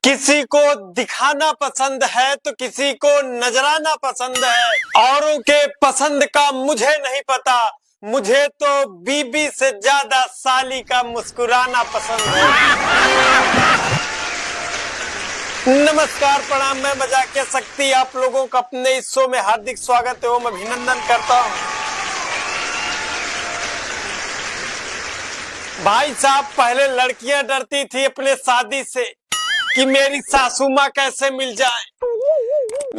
किसी को दिखाना पसंद है तो किसी को नजराना पसंद है। औरों के पसंद का मुझे नहीं पता, मुझे तो बीबी से ज्यादा साली का मुस्कुराना पसंद है। नमस्कार, प्रणाम, मैं मजाकिया शक्ति आप लोगों का अपने इस शो में हार्दिक स्वागत एवं अभिनंदन करता हूं। भाई साहब, पहले लड़कियां डरती थी अपने शादी से कि मेरी सासू माँ कैसे मिल जाए,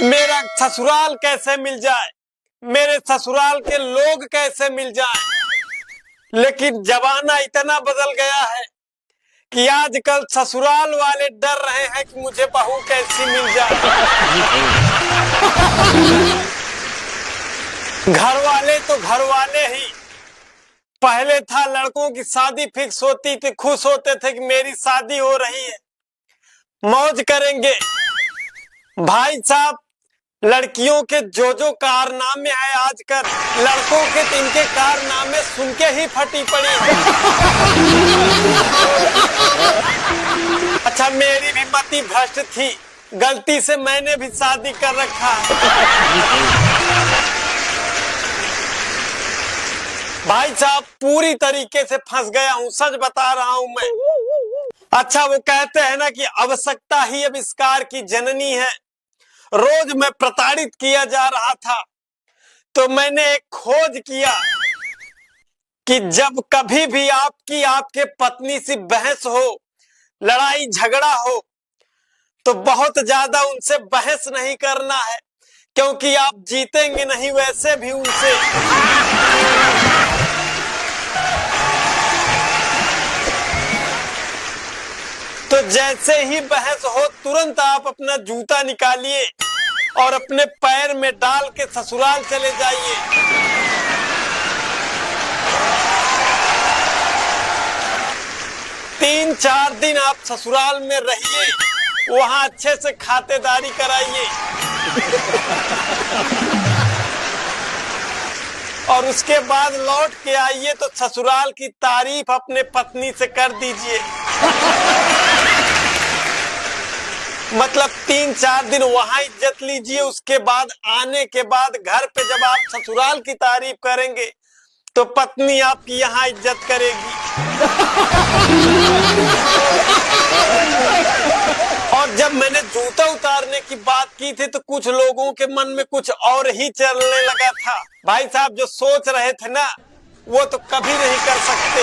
मेरा ससुराल कैसे मिल जाए, मेरे ससुराल के लोग कैसे मिल जाए। लेकिन जमाना इतना बदल गया है कि आजकल ससुराल वाले डर रहे हैं कि मुझे बहू कैसी मिल जाए। घर वाले तो घर वाले ही। पहले था लड़कों की शादी फिक्स होती थी, खुश होते थे कि मेरी शादी हो रही है, मौज करेंगे। भाई साहब, लड़कियों के जो कारनामे हैं आजकल, लड़कों के तो इनके कारनामे सुन के ही फटी पड़ी है। अच्छा, मेरी भी मति भ्रष्ट थी, गलती से मैंने भी शादी कर रखा है। भाई साहब, पूरी तरीके से फंस गया हूं, सच बता रहा हूं मैं। अच्छा, वो कहते हैं ना कि आवश्यकता ही आविष्कार की जननी है। रोज मैं प्रताड़ित किया जा रहा था तो मैंने एक खोज किया कि जब कभी भी आपके पत्नी से बहस हो, लड़ाई झगड़ा हो, तो बहुत ज्यादा उनसे बहस नहीं करना है, क्योंकि आप जीतेंगे नहीं वैसे भी उनसे। तो जैसे ही बहस हो, तुरंत आप अपना जूता निकालिए और अपने पैर में डाल के ससुराल चले जाइए। तीन चार दिन आप ससुराल में रहिए, वहां अच्छे से खातेदारी कराइए और उसके बाद लौट के आइए तो ससुराल की तारीफ अपने पत्नी से कर दीजिए। मतलब 3-4 दिन वहां इज्जत लीजिए, उसके बाद आने के बाद घर पे जब आप ससुराल की तारीफ करेंगे तो पत्नी आपकी यहाँ इज्जत करेगी। और जब मैंने जूता उतारने की बात की थी तो कुछ लोगों के मन में कुछ और ही चलने लगा था। भाई साहब, जो सोच रहे थे ना, वो तो कभी नहीं कर सकते,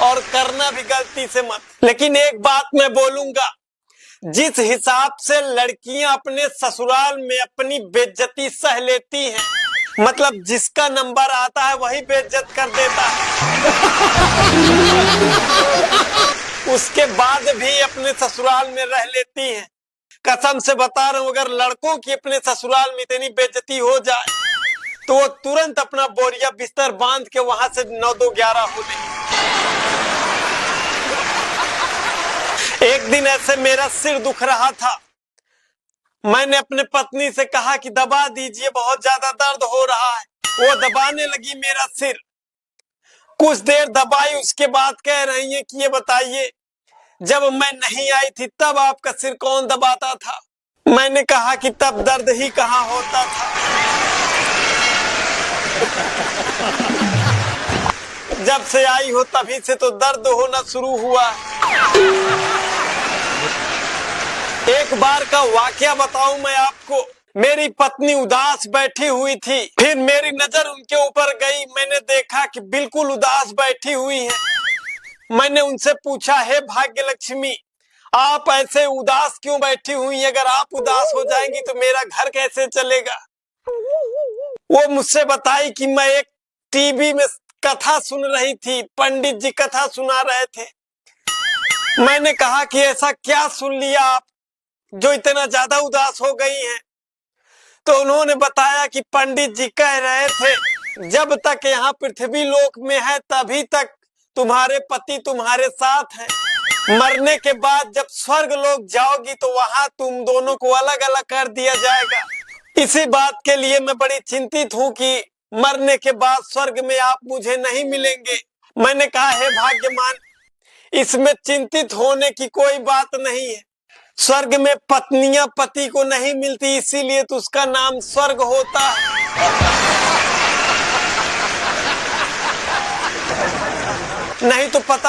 और करना भी गलती से मत। लेकिन एक बात मैं बोलूंगा, जिस हिसाब से लड़कियां अपने ससुराल में अपनी बेइज्जती सह लेती हैं, मतलब जिसका नंबर आता है वही बेइज्जत कर देता है, उसके बाद भी अपने ससुराल में रह लेती हैं। कसम से बता रहा हूं, अगर लड़कों की अपने ससुराल में इतनी बेइज्जती हो जाए तो वो तुरंत अपना बोरिया बिस्तर बांध के वहां से 9-2-11 हो ले। एक दिन ऐसे मेरा सिर दुख रहा था, मैंने अपने पत्नी से कहा कि दबा दीजिए, बहुत ज्यादा दर्द हो रहा है। वो दबाने लगी मेरा सिर, कुछ देर दबाई, उसके बाद कह रही है कि ये बताइए, जब मैं नहीं आई थी तब आपका सिर कौन दबाता था? मैंने कहा कि तब दर्द ही कहाँ होता था, जब से आई हो तभी से तो दर्द होना शुरू हुआ। एक बार का वाकया बताऊं मैं आपको। मेरी पत्नी उदास बैठी हुई थी, फिर मेरी नजर उनके ऊपर गई, मैंने देखा कि बिल्कुल उदास बैठी हुई है। मैंने उनसे पूछा, हे भाग्य लक्ष्मी, आप ऐसे उदास क्यों बैठी हुई? अगर आप उदास हो जाएंगी तो मेरा घर कैसे चलेगा? वो मुझसे बताई कि मैं एक टीवी में कथा सुन रही थी, पंडित जी कथा सुना रहे थे। मैंने कहा कि ऐसा क्या सुन लिया आप जो इतना ज्यादा उदास हो गई हैं? तो उन्होंने बताया कि पंडित जी कह रहे थे, जब तक यहाँ पृथ्वी लोक में है तभी तक तुम्हारे पति तुम्हारे साथ हैं, मरने के बाद जब स्वर्ग लोक जाओगी तो वहां तुम दोनों को अलग अलग कर दिया जाएगा। इसी बात के लिए मैं बड़ी चिंतित हूँ कि मरने के बाद स्वर्ग में आप मुझे नहीं मिलेंगे। मैंने कहा, हे भाग्यमान, इसमें चिंतित होने की कोई बात नहीं है। स्वर्ग में पत्नियां पति को नहीं मिलती, इसीलिए तो उसका नाम स्वर्ग होता है। नहीं तो पता